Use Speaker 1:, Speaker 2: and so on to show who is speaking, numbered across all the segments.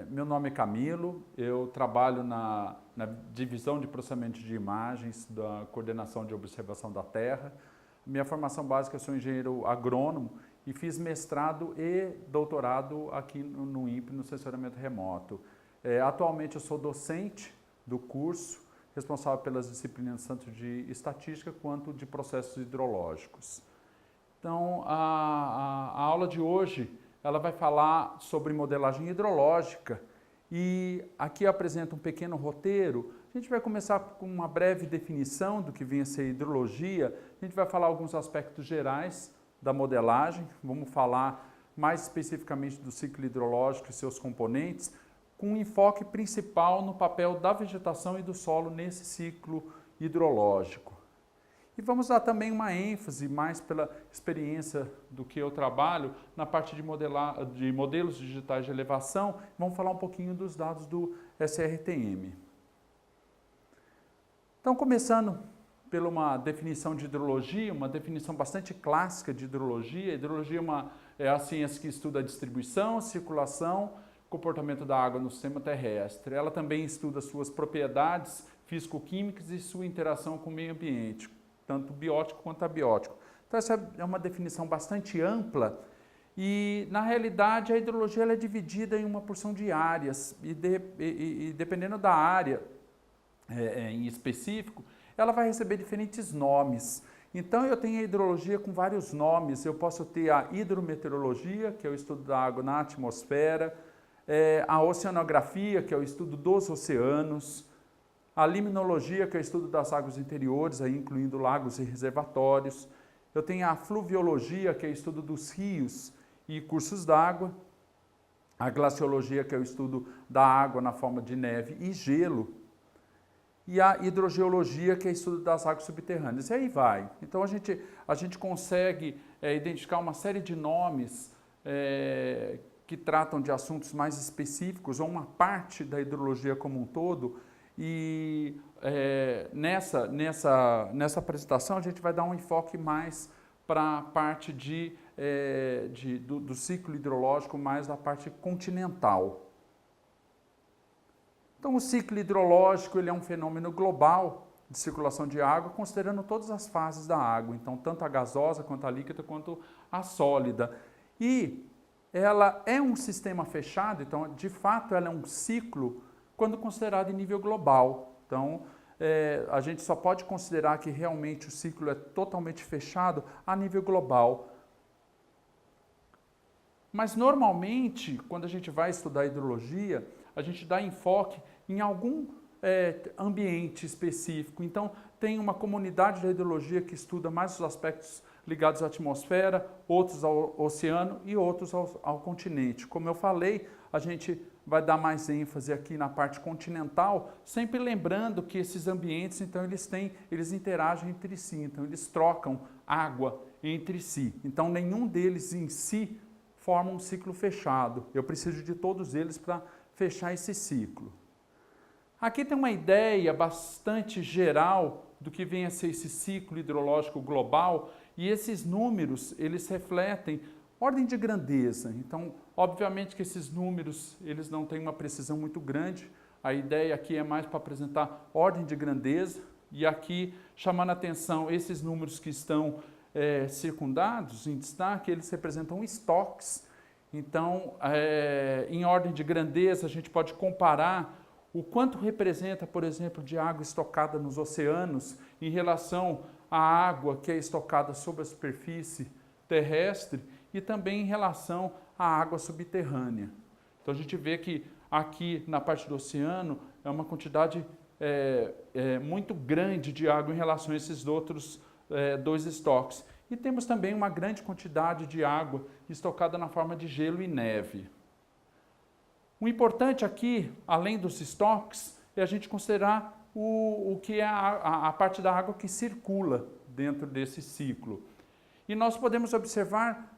Speaker 1: Meu nome é Camilo, eu trabalho na divisão de processamento de imagens da Coordenação de Observação da Terra. Minha formação básica, eu sou engenheiro agrônomo e fiz mestrado e doutorado aqui no INPE, no Sensoramento Remoto. Atualmente eu sou docente do curso, responsável pelas disciplinas tanto de estatística quanto de processos hidrológicos. Então, a aula de hoje ela vai falar sobre modelagem hidrológica e aqui eu apresento um pequeno roteiro. A gente vai começar com uma breve definição do que vem a ser hidrologia. A gente vai falar alguns aspectos gerais da modelagem, vamos falar mais especificamente do ciclo hidrológico e seus componentes, com um enfoque principal no papel da vegetação e do solo nesse ciclo hidrológico. E vamos dar também uma ênfase, mais pela experiência do que eu trabalho, na parte de modelos digitais de elevação. Vamos falar um pouquinho dos dados do SRTM. Então, começando pela uma definição de hidrologia, uma definição bastante clássica de hidrologia. Hidrologia é a ciência que estuda a distribuição, circulação, comportamento da água no sistema terrestre. Ela também estuda suas propriedades físico-químicas e sua interação com o meio ambiente, tanto biótico quanto abiótico. Então essa é uma definição bastante ampla e, na realidade, a hidrologia ela é dividida em uma porção de áreas e dependendo da área em específico, ela vai receber diferentes nomes. Então eu tenho a hidrologia com vários nomes. Eu posso ter a hidrometeorologia, que é o estudo da água na atmosfera, a oceanografia, que é o estudo dos oceanos, a limnologia, que é o estudo das águas interiores, aí incluindo lagos e reservatórios. Eu tenho a fluviologia, que é o estudo dos rios e cursos d'água. A glaciologia, que é o estudo da água na forma de neve e gelo. E a hidrogeologia, que é o estudo das águas subterrâneas. E aí vai. Então a gente consegue identificar uma série de nomes que tratam de assuntos mais específicos ou uma parte da hidrologia como um todo. E nessa apresentação a gente vai dar um enfoque mais para a parte do ciclo hidrológico, mais da parte continental. Então o ciclo hidrológico ele é um fenômeno global de circulação de água, considerando todas as fases da água, então tanto a gasosa, quanto a líquida, quanto a sólida. E ela é um sistema fechado, então de fato ela é um ciclo quando considerado em nível global. Então, a gente só pode considerar que realmente o ciclo é totalmente fechado a nível global. Mas, normalmente, quando a gente vai estudar hidrologia, a gente dá enfoque em algum ambiente específico. Então, tem uma comunidade da hidrologia que estuda mais os aspectos ligados à atmosfera, outros ao oceano e outros ao continente. Como eu falei, a gente vai dar mais ênfase aqui na parte continental, sempre lembrando que esses ambientes, então, eles interagem entre si, então eles trocam água entre si. Então, nenhum deles em si forma um ciclo fechado. Eu preciso de todos eles para fechar esse ciclo. Aqui tem uma ideia bastante geral do que vem a ser esse ciclo hidrológico global, e esses números, eles refletem ordem de grandeza. Então, obviamente que esses números, eles não têm uma precisão muito grande. A ideia aqui é mais para apresentar ordem de grandeza. E aqui, chamando a atenção, esses números que estão circundados, em destaque, eles representam estoques. Então, em ordem de grandeza, a gente pode comparar o quanto representa, por exemplo, de água estocada nos oceanos em relação à água que é estocada sobre a superfície terrestre, e também em relação à água subterrânea. Então a gente vê que aqui na parte do oceano é uma quantidade muito grande de água em relação a esses outros dois estoques. E temos também uma grande quantidade de água estocada na forma de gelo e neve. O importante aqui, além dos estoques, é a gente considerar o que é a parte da água que circula dentro desse ciclo. E nós podemos observar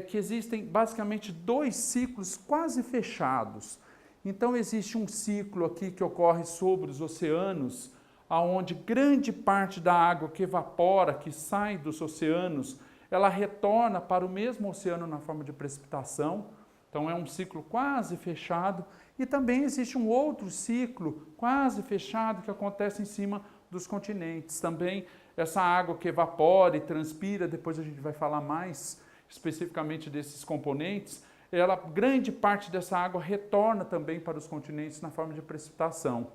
Speaker 1: que existem basicamente dois ciclos quase fechados. Então existe um ciclo aqui que ocorre sobre os oceanos, onde grande parte da água que evapora, que sai dos oceanos, ela retorna para o mesmo oceano na forma de precipitação. Então é um ciclo quase fechado. E também existe um outro ciclo quase fechado que acontece em cima dos continentes. Também essa água que evapora e transpira, depois a gente vai falar mais especificamente desses componentes, grande parte dessa água retorna também para os continentes na forma de precipitação.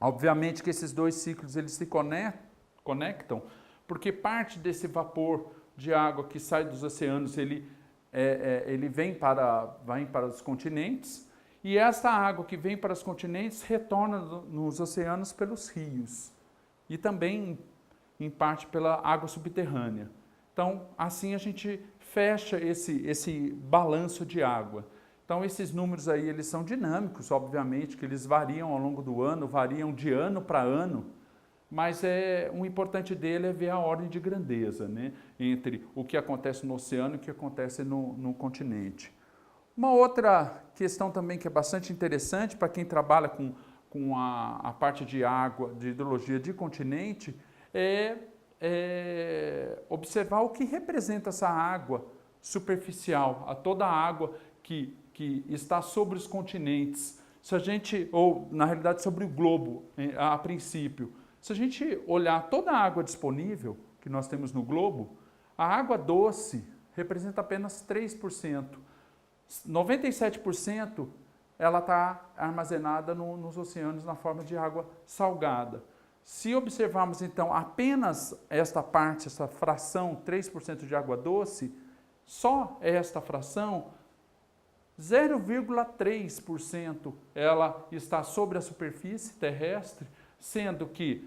Speaker 1: Obviamente que esses dois ciclos eles se conectam, porque parte desse vapor de água que sai dos oceanos, ele vem para os continentes, e essa água que vem para os continentes retorna nos oceanos pelos rios, e também, em parte, pela água subterrânea. Então, assim a gente fecha esse balanço de água. Então, esses números aí, eles são dinâmicos, obviamente, que eles variam ao longo do ano, variam de ano para ano, mas o importante dele é ver a ordem de grandeza, né, entre o que acontece no oceano e o que acontece no continente. Uma outra questão também que é bastante interessante para quem trabalha com a parte de água, de hidrologia de continente, é observar o que representa essa água superficial, toda a água que está sobre os continentes. Se a gente, ou na realidade sobre o globo, a princípio, se a gente olhar toda a água disponível que nós temos no globo, a água doce representa apenas 3%. 97% ela está armazenada nos oceanos na forma de água salgada. Se observarmos então apenas esta parte, essa fração, 3% de água doce, só esta fração, 0,3% ela está sobre a superfície terrestre, sendo que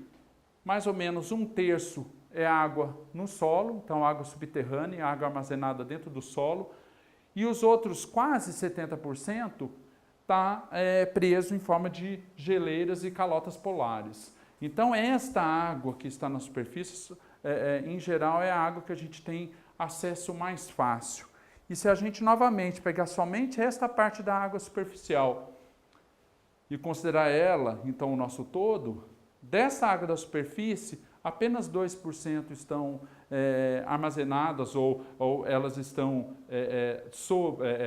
Speaker 1: mais ou menos 1/3 é água no solo, então água subterrânea, água armazenada dentro do solo, e os outros quase 70% está preso em forma de geleiras e calotas polares. Então esta água que está na superfície, em geral, é a água que a gente tem acesso mais fácil. E se a gente novamente pegar somente esta parte da água superficial e considerar ela, então, o nosso todo, dessa água da superfície, apenas 2% estão armazenadas ou elas estão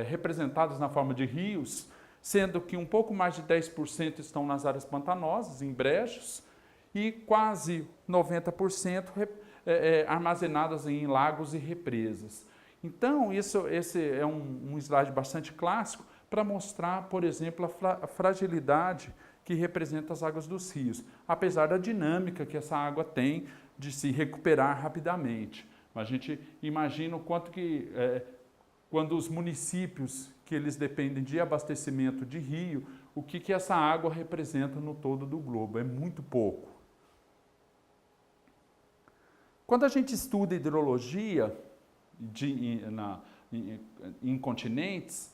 Speaker 1: representadas na forma de rios, sendo que um pouco mais de 10% estão nas áreas pantanosas, em brejos, e quase 90% armazenadas em lagos e represas. Então, esse é um slide bastante clássico para mostrar, por exemplo, a fragilidade que representa as águas dos rios, apesar da dinâmica que essa água tem de se recuperar rapidamente. A gente imagina o quanto que, quando os municípios que eles dependem de abastecimento de rio, o que essa água representa no todo do globo, é muito pouco. Quando a gente estuda hidrologia em continentes,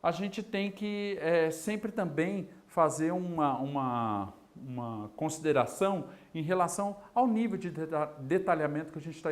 Speaker 1: a gente tem que sempre também fazer uma consideração em relação ao nível de detalhamento que a gente está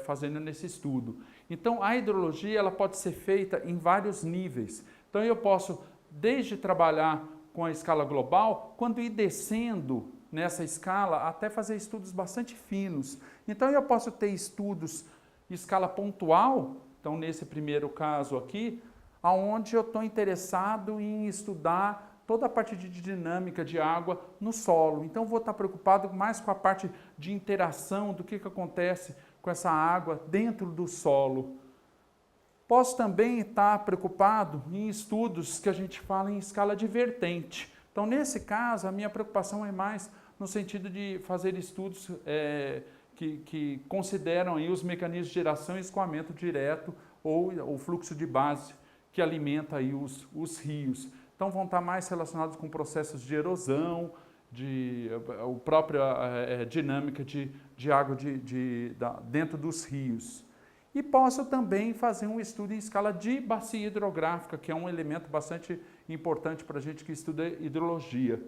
Speaker 1: fazendo nesse estudo. Então, a hidrologia ela pode ser feita em vários níveis. Então, eu posso, desde trabalhar com a escala global, quando ir descendo nessa escala, até fazer estudos bastante finos. Então, eu posso ter estudos em escala pontual, então, nesse primeiro caso aqui, onde eu estou interessado em estudar toda a parte de dinâmica de água no solo. Então, vou estar preocupado mais com a parte de interação, do que acontece com essa água dentro do solo. Posso também estar preocupado em estudos que a gente fala em escala de vertente. Então, nesse caso, a minha preocupação é mais no sentido de fazer estudos que consideram aí os mecanismos de geração e escoamento direto ou o fluxo de base que alimenta aí os rios. Então, vão estar mais relacionados com processos de erosão, a própria dinâmica de água dentro dos rios. E posso também fazer um estudo em escala de bacia hidrográfica, que é um elemento bastante importante para a gente que estuda hidrologia.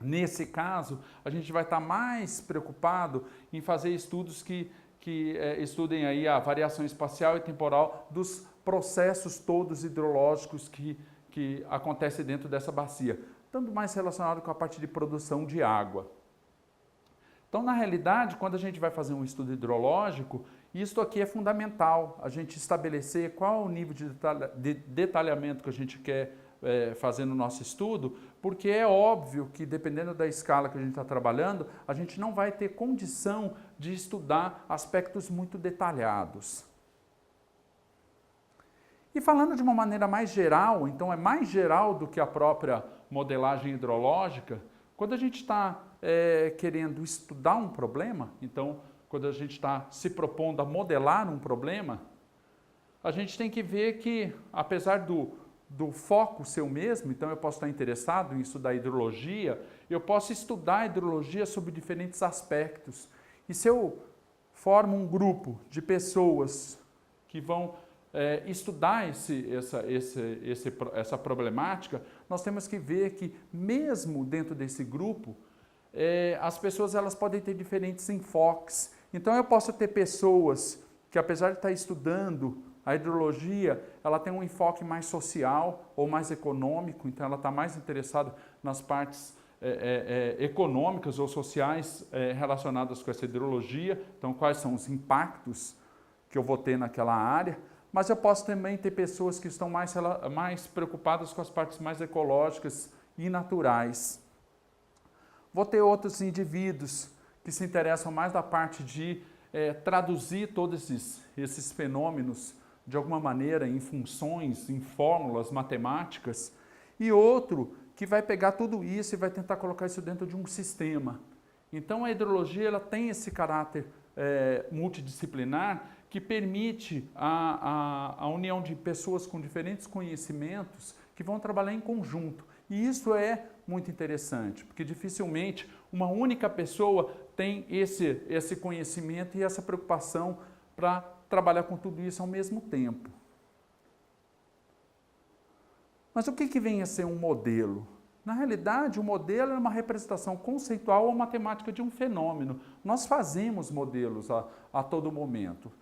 Speaker 1: Nesse caso, a gente vai estar mais preocupado em fazer estudos que estudem aí a variação espacial e temporal dos processos todos hidrológicos que acontecem dentro dessa bacia, tanto mais relacionado com a parte de produção de água. Então, na realidade, quando a gente vai fazer um estudo hidrológico, Isto aqui é fundamental, a gente estabelecer qual é o nível de detalhamento que a gente quer fazer no nosso estudo, porque é óbvio que, dependendo da escala que a gente está trabalhando, a gente não vai ter condição de estudar aspectos muito detalhados. E falando de uma maneira mais geral, então é mais geral do que a própria modelagem hidrológica, quando a gente está querendo estudar um problema, então quando a gente está se propondo a modelar um problema, a gente tem que ver que, apesar do foco ser o mesmo, então eu posso estar interessado em estudar hidrologia, eu posso estudar a hidrologia sob diferentes aspectos. E se eu formo um grupo de pessoas que vão estudar essa problemática, nós temos que ver que, mesmo dentro desse grupo, as pessoas elas podem ter diferentes enfoques. Então eu posso ter pessoas que, apesar de estar estudando a hidrologia, ela tem um enfoque mais social ou mais econômico, então ela está mais interessada nas partes econômicas ou sociais relacionadas com essa hidrologia, então quais são os impactos que eu vou ter naquela área. Mas eu posso também ter pessoas que estão mais preocupadas com as partes mais ecológicas e naturais. Vou ter outros indivíduos que se interessam mais da parte de traduzir todos esses fenômenos de alguma maneira em funções, em fórmulas matemáticas, e outro que vai pegar tudo isso e vai tentar colocar isso dentro de um sistema. Então a hidrologia ela tem esse caráter multidisciplinar que permite a união de pessoas com diferentes conhecimentos que vão trabalhar em conjunto. E isso é muito interessante, porque dificilmente uma única pessoa tem esse conhecimento e essa preocupação para trabalhar com tudo isso ao mesmo tempo. Mas o que vem a ser um modelo? Na realidade, o modelo é uma representação conceitual ou matemática de um fenômeno. Nós fazemos modelos a todo momento.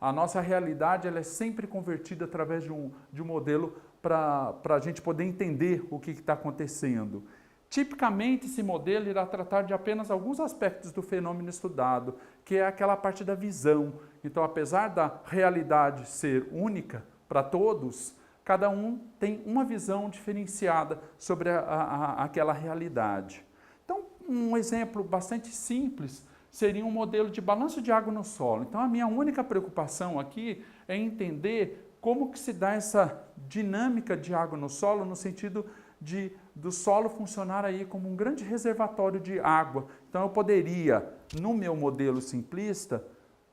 Speaker 1: A nossa realidade ela é sempre convertida através de um modelo para a gente poder entender o que está acontecendo. Tipicamente, esse modelo irá tratar de apenas alguns aspectos do fenômeno estudado, que é aquela parte da visão. Então, apesar da realidade ser única para todos, cada um tem uma visão diferenciada sobre aquela realidade. Então, um exemplo bastante simples seria um modelo de balanço de água no solo. Então, a minha única preocupação aqui é entender como que se dá essa dinâmica de água no solo, no sentido do solo funcionar aí como um grande reservatório de água. Então, eu poderia, no meu modelo simplista,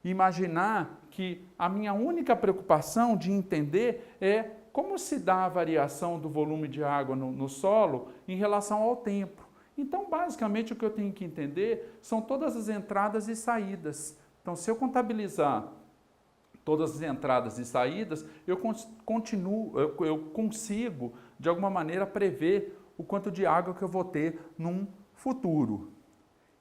Speaker 1: imaginar que a minha única preocupação de entender é como se dá a variação do volume de água no solo em relação ao tempo. Então, basicamente, o que eu tenho que entender são todas as entradas e saídas. Então, se eu contabilizar todas as entradas e saídas, eu consigo, de alguma maneira, prever o quanto de água que eu vou ter num futuro.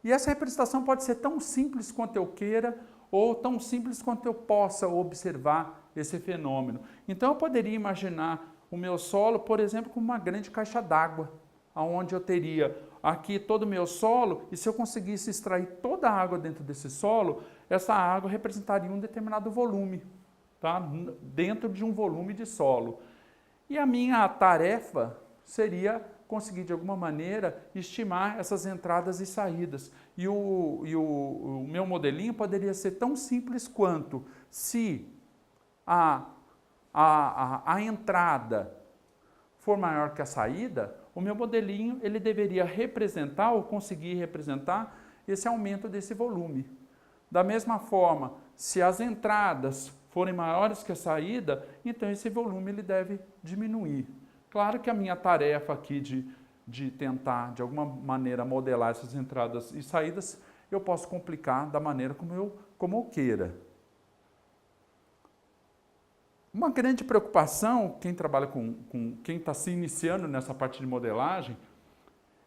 Speaker 1: E essa representação pode ser tão simples quanto eu queira ou tão simples quanto eu possa observar esse fenômeno. Então, eu poderia imaginar o meu solo, por exemplo, como uma grande caixa d'água, onde eu teria aqui todo o meu solo, e se eu conseguisse extrair toda a água dentro desse solo, essa água representaria um determinado volume, tá? Dentro de um volume de solo. E a minha tarefa seria conseguir, de alguma maneira, estimar essas entradas e saídas. E o meu modelinho poderia ser tão simples quanto se a entrada for maior que a saída, o meu modelinho ele deveria representar ou conseguir representar esse aumento desse volume. Da mesma forma, se as entradas forem maiores que a saída, então esse volume ele deve diminuir. Claro que a minha tarefa aqui de tentar, de alguma maneira, modelar essas entradas e saídas, eu posso complicar da maneira como eu queira. Uma grande preocupação, quem trabalha quem está se iniciando nessa parte de modelagem,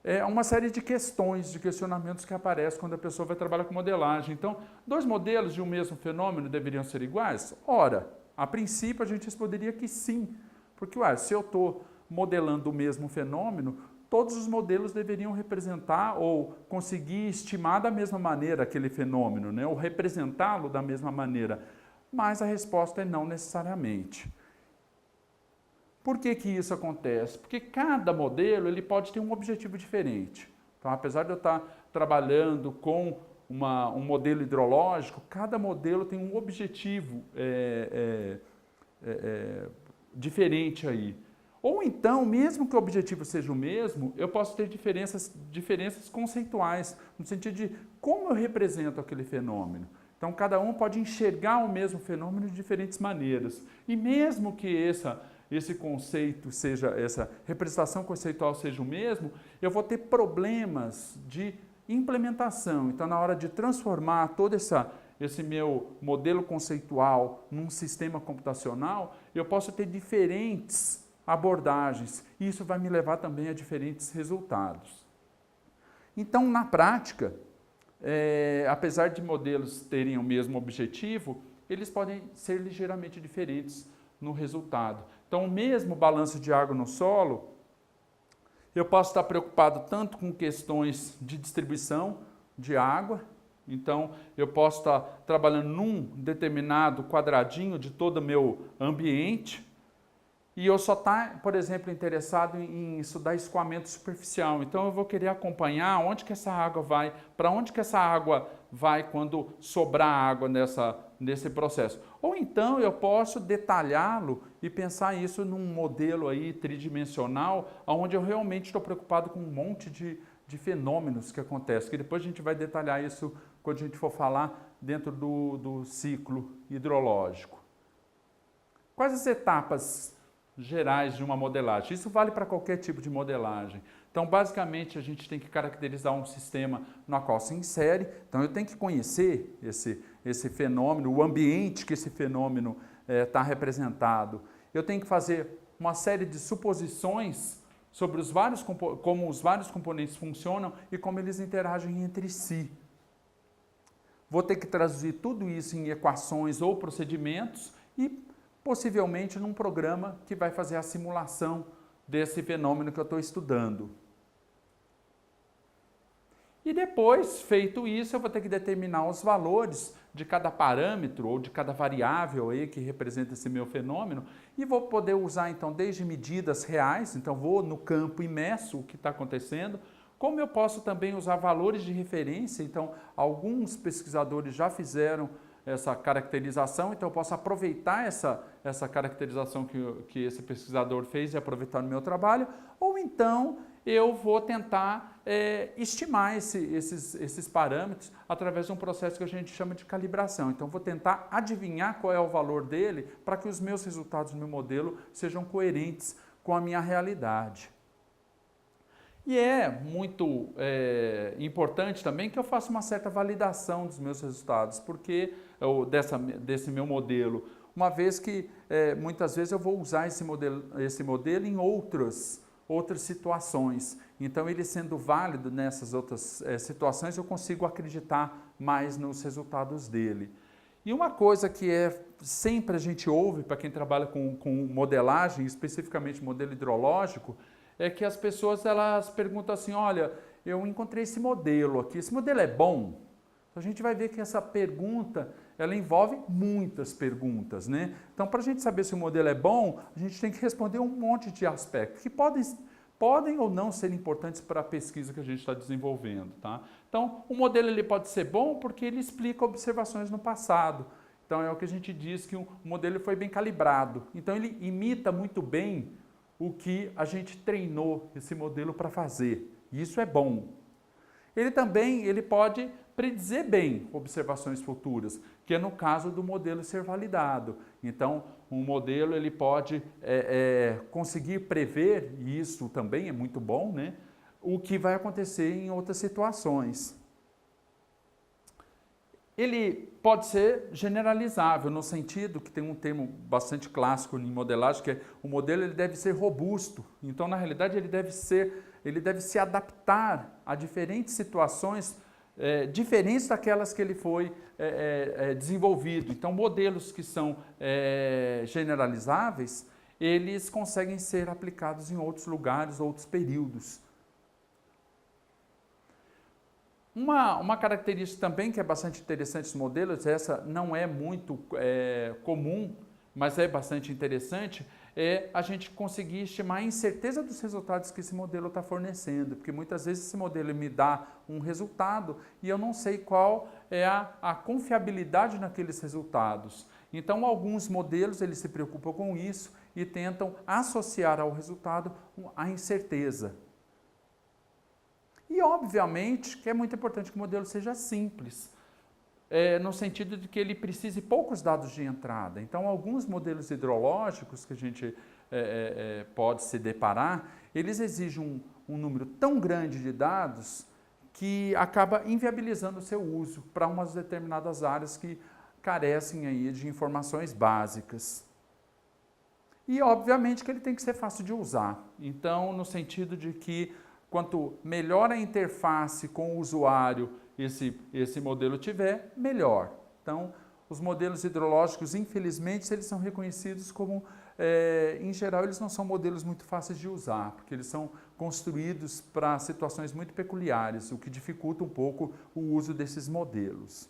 Speaker 1: é uma série de questões, de questionamentos que aparecem quando a pessoa vai trabalhar com modelagem. Então, dois modelos de um mesmo fenômeno deveriam ser iguais? Ora, a princípio a gente responderia que sim, porque se eu estou modelando o mesmo fenômeno, todos os modelos deveriam representar ou conseguir estimar da mesma maneira aquele fenômeno, né? Ou representá-lo da mesma maneira. Mas a resposta é não necessariamente. Por que que isso acontece? Porque cada modelo ele pode ter um objetivo diferente. Então, apesar de eu estar trabalhando com um modelo hidrológico, cada modelo tem um objetivo diferente aí. Ou então, mesmo que o objetivo seja o mesmo, eu posso ter diferenças conceituais, no sentido de como eu represento aquele fenômeno. Então, cada um pode enxergar o mesmo fenômeno de diferentes maneiras. E mesmo que esse conceito seja, essa representação conceitual seja o mesmo, eu vou ter problemas de implementação. Então, na hora de transformar todo esse meu modelo conceitual num sistema computacional, eu posso ter diferentes abordagens. E isso vai me levar também a diferentes resultados. Então, na prática, apesar de modelos terem o mesmo objetivo, eles podem ser ligeiramente diferentes no resultado. Então, o mesmo balanço de água no solo, eu posso estar preocupado tanto com questões de distribuição de água, então eu posso estar trabalhando num determinado quadradinho de todo o meu ambiente, e eu só estar, por exemplo, interessado em estudar escoamento superficial. Então eu vou querer acompanhar onde que essa água vai, para onde que essa água vai quando sobrar água nesse processo. Ou então eu posso detalhá-lo e pensar isso num modelo aí tridimensional, onde eu realmente estou preocupado com um monte de fenômenos que acontecem, que depois a gente vai detalhar isso quando a gente for falar dentro do ciclo hidrológico. Quais as etapas gerais de uma modelagem? Isso vale para qualquer tipo de modelagem. Então, basicamente, a gente tem que caracterizar um sistema no qual se insere. Então, eu tenho que conhecer esse fenômeno, o ambiente que esse fenômeno está representado. Eu tenho que fazer uma série de suposições sobre como os vários componentes funcionam e como eles interagem entre si. Vou ter que traduzir tudo isso em equações ou procedimentos e possivelmente num programa que vai fazer a simulação desse fenômeno que eu estou estudando. E depois, feito isso, eu vou ter que determinar os valores de cada parâmetro ou de cada variável aí que representa esse meu fenômeno e vou poder usar, então, desde medidas reais, então vou no campo e meço o que está acontecendo, como eu posso também usar valores de referência. Então, alguns pesquisadores já fizeram essa caracterização, então eu posso aproveitar essa caracterização que esse pesquisador fez e aproveitar no meu trabalho, ou então eu vou tentar estimar esses parâmetros através de um processo que a gente chama de calibração. Então, vou tentar adivinhar qual é o valor dele para que os meus resultados do meu modelo sejam coerentes com a minha realidade. E é muito importante também que eu faça uma certa validação dos meus resultados, porque desse meu modelo, uma vez que muitas vezes eu vou usar esse modelo em outras situações. Então, ele sendo válido nessas outras situações, eu consigo acreditar mais nos resultados dele. E uma coisa que sempre a gente ouve para quem trabalha com modelagem, especificamente modelo hidrológico, é que as pessoas elas perguntam assim, olha, eu encontrei esse modelo aqui, esse modelo é bom? A gente vai ver que essa pergunta, ela envolve muitas perguntas, né? Então, para a gente saber se o modelo é bom, a gente tem que responder um monte de aspectos que podem ou não ser importantes para a pesquisa que a gente está desenvolvendo, tá? Então, o modelo ele pode ser bom porque ele explica observações no passado. Então, é o que a gente diz que o modelo foi bem calibrado. Então, ele imita muito bem o que a gente treinou esse modelo para fazer. E isso é bom. Ele pode predizer bem observações futuras, que é no caso do modelo ser validado. Então, um modelo ele pode conseguir prever, e isso também é muito bom, né, o que vai acontecer em outras situações. Ele pode ser generalizável, no sentido que tem um termo bastante clássico em modelagem, que é o modelo ele deve ser robusto. Então, na realidade, ele deve se adaptar a diferentes situações diferentes daquelas que ele foi desenvolvido. Então, modelos que são generalizáveis, eles conseguem ser aplicados em outros lugares, outros períodos. Uma característica também que é bastante interessante dos modelos, essa não é muito comum, mas é bastante interessante, é a gente conseguir estimar a incerteza dos resultados que esse modelo está fornecendo, porque muitas vezes esse modelo me dá um resultado e eu não sei qual é a confiabilidade naqueles resultados. Então, alguns modelos eles se preocupam com isso e tentam associar ao resultado a incerteza. E, obviamente, que é muito importante que o modelo seja simples, no sentido de que ele precise poucos dados de entrada. Então, alguns modelos hidrológicos que a gente pode se deparar, eles exigem um número tão grande de dados que acaba inviabilizando o seu uso para umas determinadas áreas que carecem aí de informações básicas. E, obviamente, que ele tem que ser fácil de usar. Então, no sentido de que quanto melhor a interface com o usuário esse modelo tiver, melhor. Então, os modelos hidrológicos, infelizmente, eles são reconhecidos como, em geral, eles não são modelos muito fáceis de usar, porque eles são construídos para situações muito peculiares, o que dificulta um pouco o uso desses modelos.